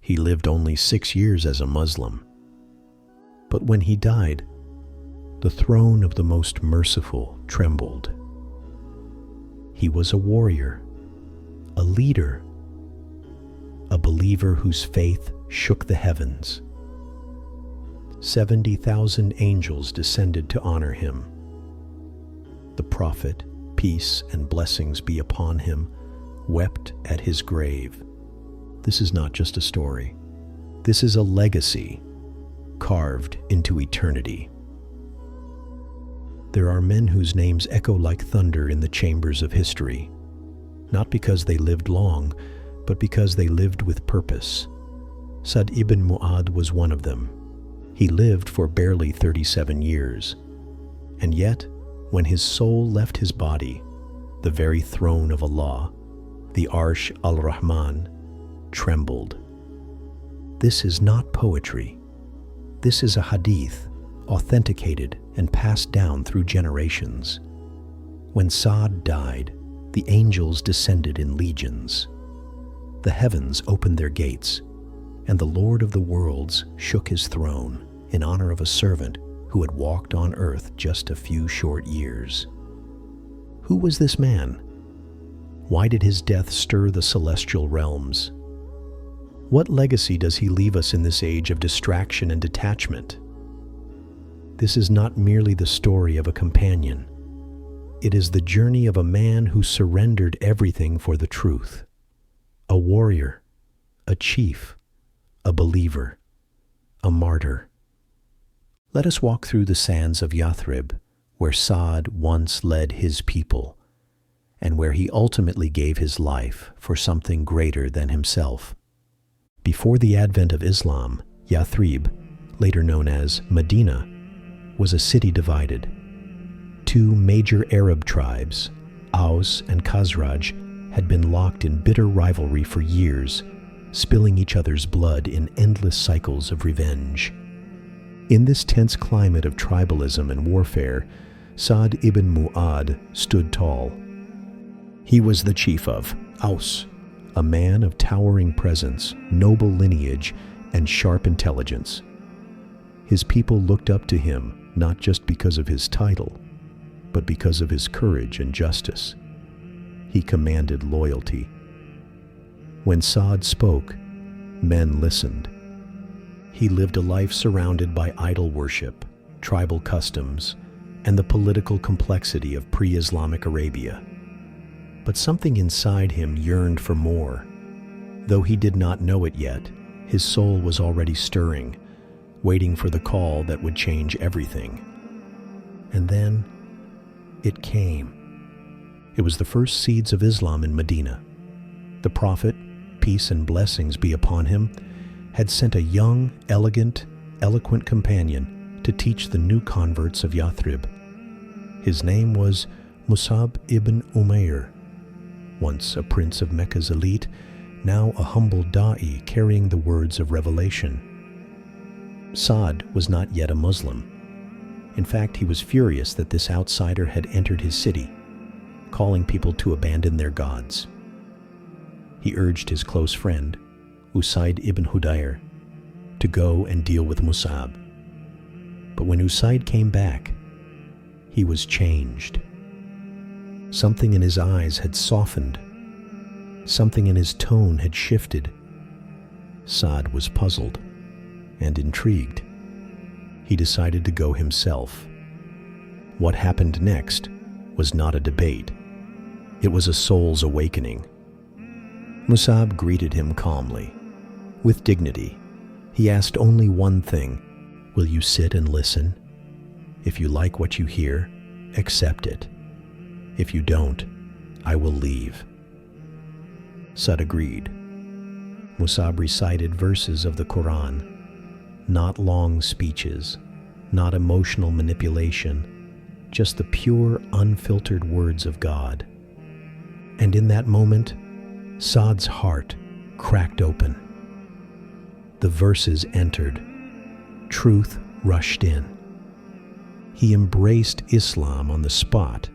He lived only 6 years as a Muslim. But when he died, the throne of the Most Merciful trembled. He was a warrior, a leader, a believer whose faith shook the heavens. 70,000 angels descended to honor him. The Prophet, peace and blessings be upon him, wept at his grave. This is not just a story. This is a legacy carved into eternity. There are men whose names echo like thunder in the chambers of history, not because they lived long, but because they lived with purpose. Sa'd ibn Mu'adh was one of them. He lived for barely 37 years, and yet, when his soul left his body, the very throne of Allah, the Arsh al-Rahman, trembled. This is not poetry. This is a hadith, authenticated and passed down through generations. When Sa'd died, the angels descended in legions. The heavens opened their gates, and the Lord of the worlds shook his throne in honor of a servant who had walked on earth just a few short years. Who was this man? Why did his death stir the celestial realms? What legacy does he leave us in this age of distraction and detachment? This is not merely the story of a companion. It is the journey of a man who surrendered everything for the truth. A warrior, a chief, a believer, a martyr. Let us walk through the sands of Yathrib, where Sa'd once led his people, and where he ultimately gave his life for something greater than himself. Before the advent of Islam, Yathrib, later known as Medina, was a city divided. Two major Arab tribes, Aus and Khazraj, had been locked in bitter rivalry for years, spilling each other's blood in endless cycles of revenge. In this tense climate of tribalism and warfare, Sa'd ibn Mu'adh stood tall. He was the chief of Aus, a man of towering presence, noble lineage, and sharp intelligence. His people looked up to him not just because of his title, but because of his courage and justice. He commanded loyalty. When Sa'd spoke, men listened. He lived a life surrounded by idol worship, tribal customs, and the political complexity of pre-Islamic Arabia. But something inside him yearned for more. Though he did not know it yet, his soul was already stirring, waiting for the call that would change everything. And then, it came. It was the first seeds of Islam in Medina. The Prophet, peace and blessings be upon him, had sent a young, elegant, eloquent companion to teach the new converts of Yathrib. His name was Mus'ab ibn Umayr, once a prince of Mecca's elite, now a humble da'i carrying the words of revelation. Sa'd was not yet a Muslim. In fact, he was furious that this outsider had entered his city, calling people to abandon their gods. He urged his close friend, Usayd ibn Hudayr, to go and deal with Mus'ab. But when Usayd came back, he was changed. Something in his eyes had softened. Something in his tone had shifted. Sa'd was puzzled and intrigued. He decided to go himself. What happened next was not a debate. It was a soul's awakening. Mus'ab greeted him calmly. With dignity, he asked only one thing: "Will you sit and listen? If you like what you hear, accept it. If you don't, I will leave." Sa'd agreed. Mus'ab recited verses of the Quran, not long speeches, not emotional manipulation, just the pure, unfiltered words of God. And in that moment, Sa'd's heart cracked open. The verses entered. Truth rushed in. He embraced Islam on the spot.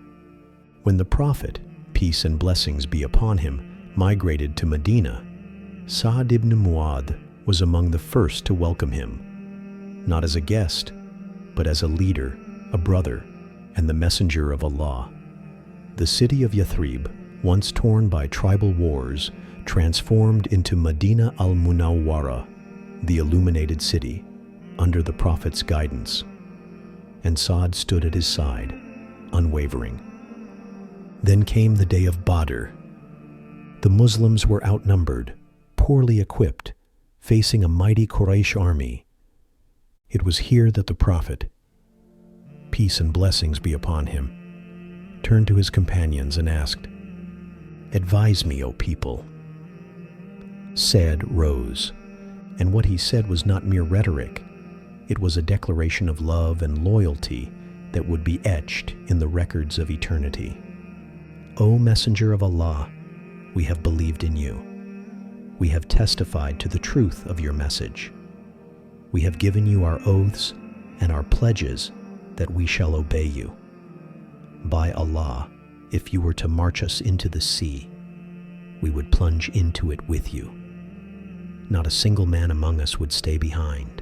When the Prophet, peace and blessings be upon him, migrated to Medina, Sa'd ibn Mu'adh was among the first to welcome him, not as a guest, but as a leader, a brother, and the messenger of Allah. The city of Yathrib, once torn by tribal wars, transformed into Medina al-Munawwara, the illuminated city, under the Prophet's guidance. And Sa'd stood at his side, unwavering. Then came the day of Badr. The Muslims were outnumbered, poorly equipped, facing a mighty Quraysh army. It was here that the Prophet, peace and blessings be upon him, turned to his companions and asked, "Advise me, O people." Sa'd rose, and what he said was not mere rhetoric. It was a declaration of love and loyalty that would be etched in the records of eternity. "O Messenger of Allah, we have believed in you. We have testified to the truth of your message. We have given you our oaths and our pledges that we shall obey you. By Allah, if you were to march us into the sea, we would plunge into it with you. Not a single man among us would stay behind.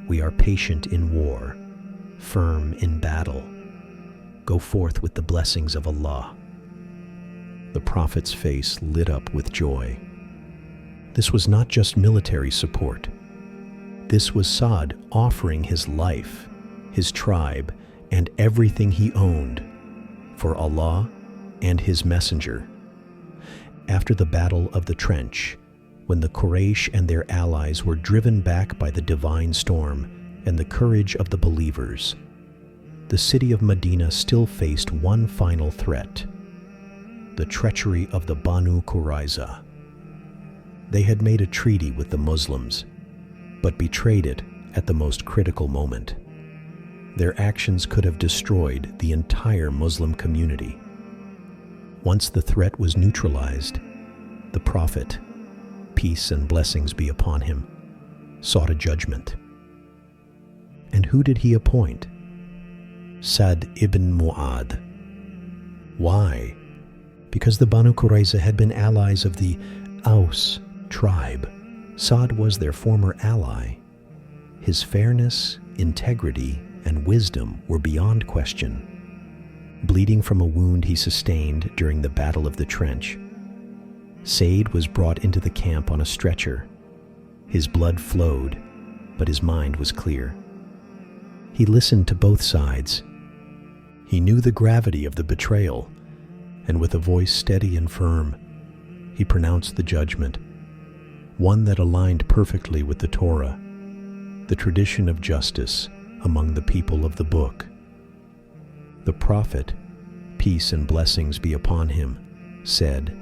We are patient in war, firm in battle. Go forth with the blessings of Allah." The Prophet's face lit up with joy. This was not just military support. This was Sa'd offering his life, his tribe, and everything he owned for Allah and his messenger. After the Battle of the Trench, when the Quraysh and their allies were driven back by the divine storm and the courage of the believers, the city of Medina still faced one final threat: the treachery of the Banu Qurayza. They had made a treaty with the Muslims, but betrayed it at the most critical moment. Their actions could have destroyed the entire Muslim community. Once the threat was neutralized, the Prophet, peace and blessings be upon him, sought a judgment. And who did he appoint? Sa'd ibn Mu'adh. Why? Because the Banu Qurayza had been allies of the Aus tribe. Sa'd was their former ally. His fairness, integrity, and wisdom were beyond question. Bleeding from a wound he sustained during the Battle of the Trench, Sa'd was brought into the camp on a stretcher. His blood flowed, but his mind was clear. He listened to both sides. He knew the gravity of the betrayal, and with a voice steady and firm, he pronounced the judgment, one that aligned perfectly with the Torah, the tradition of justice among the people of the book. The Prophet, peace and blessings be upon him, said,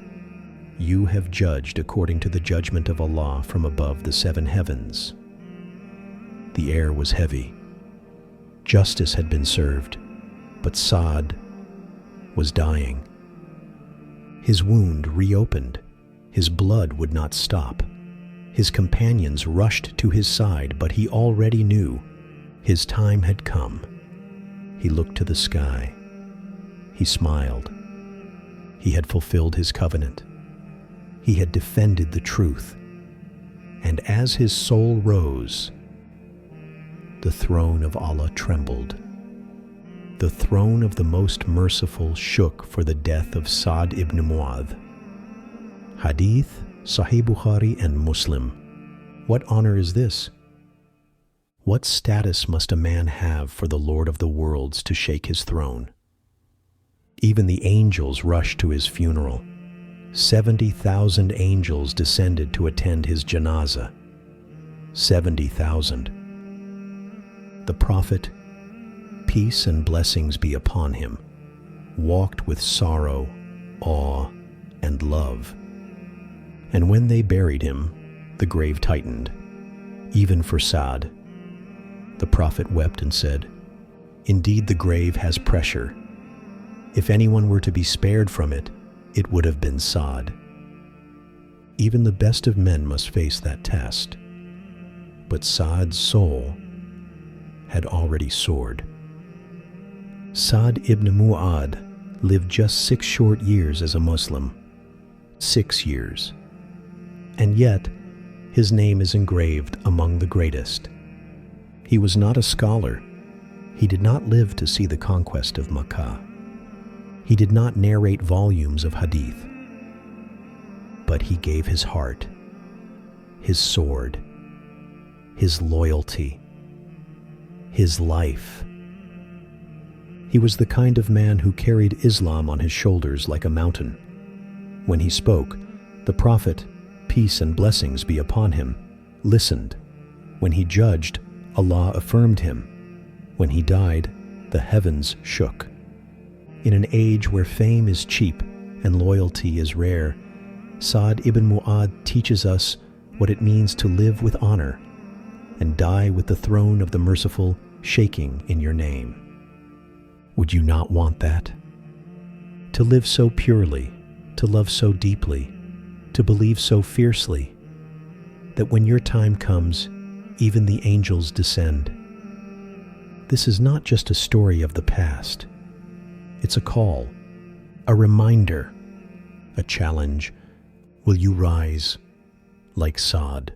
"You have judged according to the judgment of Allah from above the 7 heavens." The air was heavy. Justice had been served, but Sa'd was dying. His wound reopened. His blood would not stop. His companions rushed to his side, but he already knew his time had come. He looked to the sky. He smiled. He had fulfilled his covenant. He had defended the truth. And as his soul rose, the throne of Allah trembled. The throne of the Most Merciful shook for the death of Sa'd ibn Mu'adh. Hadith, Sahih Bukhari and Muslim. What honor is this? What status must a man have for the Lord of the worlds to shake his throne? Even the angels rushed to his funeral. 70,000 angels descended to attend his janazah. 70,000. The Prophet, peace and blessings be upon him, walked with sorrow, awe, and love. And when they buried him, the grave tightened, even for Sa'd. The Prophet wept and said, "Indeed, the grave has pressure. If anyone were to be spared from it, it would have been Sa'd." Even the best of men must face that test. But Sa'd's soul had already soared. Sa'd ibn Mu'adh lived just 6 short years as a Muslim. 6 years. And yet, his name is engraved among the greatest. He was not a scholar. He did not live to see the conquest of Makkah. He did not narrate volumes of hadith. But he gave his heart, his sword, his loyalty, his life. He was the kind of man who carried Islam on his shoulders like a mountain. When he spoke, the Prophet, peace and blessings be upon him, listened. When he judged, Allah affirmed him. When he died, the heavens shook. In an age where fame is cheap and loyalty is rare, Sa'd ibn Mu'adh teaches us what it means to live with honor and die with the throne of the merciful shaking in your name. Would you not want that? To live so purely, to love so deeply, to believe so fiercely, that when your time comes, even the angels descend. This is not just a story of the past. It's a call, a reminder, a challenge. Will you rise like Sa'd?